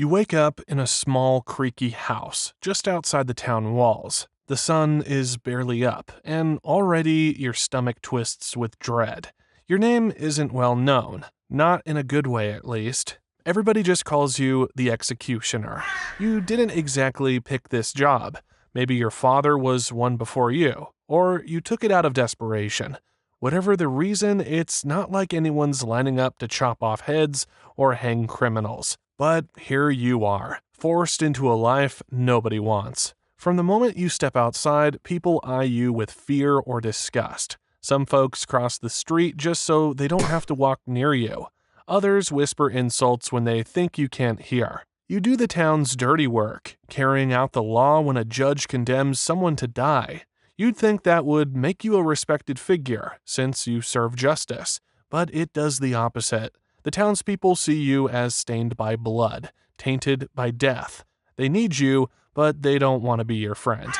You wake up in a small, creaky house just outside the town walls. The sun is barely up, and already your stomach twists with dread. Your name isn't well known, not in a good way at least. Everybody just calls you the executioner. You didn't exactly pick this job. Maybe your father was one before you, or you took it out of desperation. Whatever the reason, it's not like anyone's lining up to chop off heads or hang criminals. But here you are, forced into a life nobody wants. From the moment you step outside, people eye you with fear or disgust. Some folks cross the street just so they don't have to walk near you. Others whisper insults when they think you can't hear. You do the town's dirty work, carrying out the law when a judge condemns someone to die. You'd think that would make you a respected figure, since you serve justice. But it does the opposite. The townspeople see you as stained by blood, tainted by death. They need you, but they don't want to be your friend.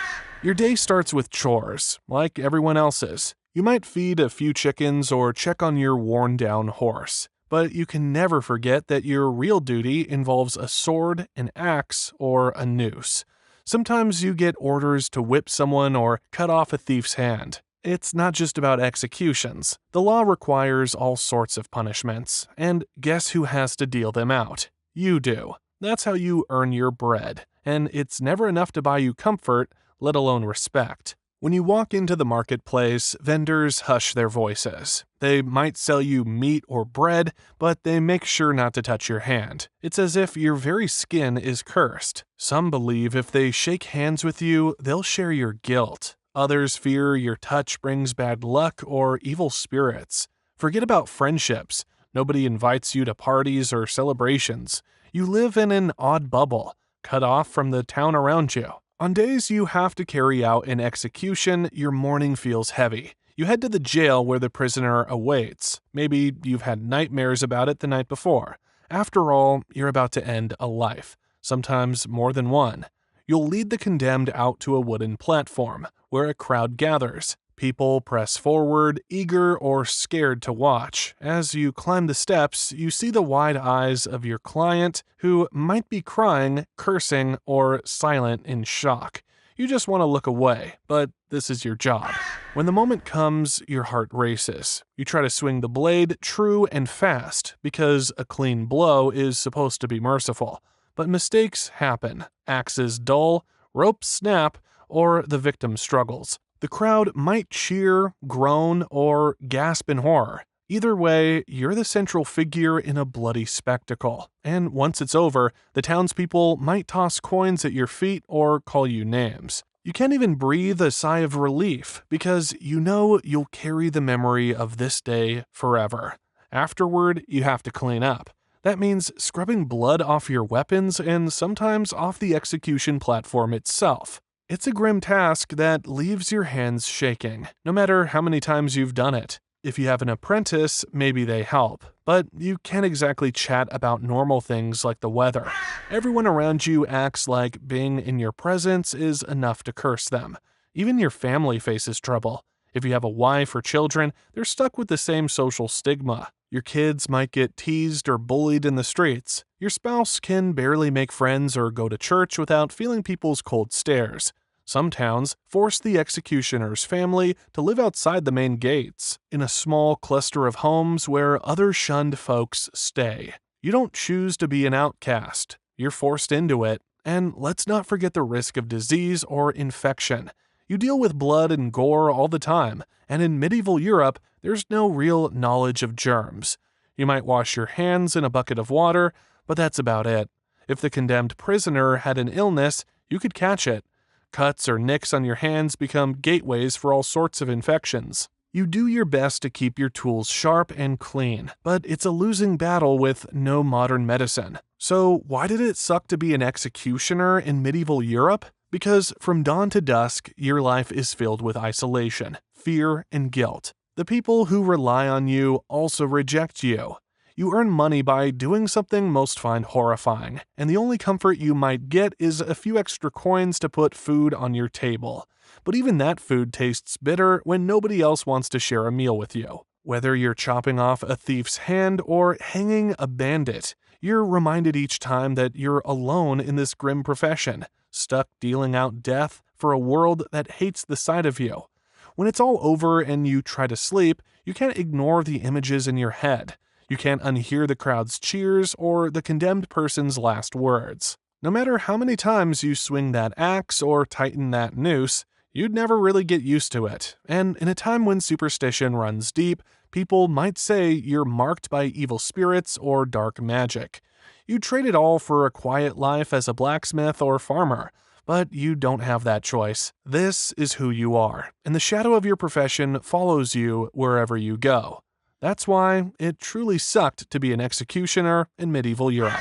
Your day starts with chores, like everyone else's. You might feed a few chickens or check on your worn-down horse. But you can never forget that your real duty involves a sword, an axe, or a noose. Sometimes you get orders to whip someone or cut off a thief's hand. It's not just about executions. The law requires all sorts of punishments, and guess who has to deal them out? You do. That's how you earn your bread, and it's never enough to buy you comfort, let alone respect. When you walk into the marketplace, vendors hush their voices. They might sell you meat or bread, but they make sure not to touch your hand. It's as if your very skin is cursed. Some believe if they shake hands with you, they'll share your guilt. Others fear your touch brings bad luck or evil spirits. Forget about friendships. Nobody invites you to parties or celebrations. You live in an odd bubble, cut off from the town around you. On days you have to carry out an execution, your morning feels heavy. You head to the jail where the prisoner awaits. Maybe you've had nightmares about it the night before. After all, you're about to end a life, sometimes more than one. You'll lead the condemned out to a wooden platform, where a crowd gathers. People press forward, eager or scared to watch. As you climb the steps, you see the wide eyes of your client, who might be crying, cursing, or silent in shock. You just want to look away, but this is your job. When the moment comes, your heart races. You try to swing the blade true and fast, because a clean blow is supposed to be merciful. But mistakes happen. Axes dull, ropes snap, or the victim struggles. The crowd might cheer, groan, or gasp in horror. Either way, you're the central figure in a bloody spectacle. And once it's over, the townspeople might toss coins at your feet or call you names. You can't even breathe a sigh of relief because you know you'll carry the memory of this day forever. Afterward, you have to clean up. That means scrubbing blood off your weapons and sometimes off the execution platform itself. It's a grim task that leaves your hands shaking, no matter how many times you've done it. If you have an apprentice, maybe they help, but you can't exactly chat about normal things like the weather. Everyone around you acts like being in your presence is enough to curse them. Even your family faces trouble. If you have a wife or children, they're stuck with the same social stigma. Your kids might get teased or bullied in the streets. Your spouse can barely make friends or go to church without feeling people's cold stares. Some towns force the executioner's family to live outside the main gates, in a small cluster of homes where other shunned folks stay. You don't choose to be an outcast. You're forced into it. And let's not forget the risk of disease or infection. You deal with blood and gore all the time, and in medieval Europe, there's no real knowledge of germs. You might wash your hands in a bucket of water, but that's about it. If the condemned prisoner had an illness, you could catch it. Cuts or nicks on your hands become gateways for all sorts of infections. You do your best to keep your tools sharp and clean, but it's a losing battle with no modern medicine. So why did it suck to be an executioner in medieval Europe? Because from dawn to dusk, your life is filled with isolation, fear, and guilt. The people who rely on you also reject you. You earn money by doing something most find horrifying, and the only comfort you might get is a few extra coins to put food on your table. But even that food tastes bitter when nobody else wants to share a meal with you. Whether you're chopping off a thief's hand or hanging a bandit, You're reminded each time that you're alone in this grim profession, stuck dealing out death for a world that hates the sight of you. When it's all over and you try to sleep, you can't ignore the images in your head. You can't unhear the crowd's cheers or the condemned person's last words. No matter how many times you swing that axe or tighten that noose, you'd never really get used to it. And in a time when superstition runs deep, people might say you're marked by evil spirits or dark magic. You'd trade it all for a quiet life as a blacksmith or farmer. But you don't have that choice. This is who you are, and the shadow of your profession follows you wherever you go. That's why it truly sucked to be an executioner in medieval Europe.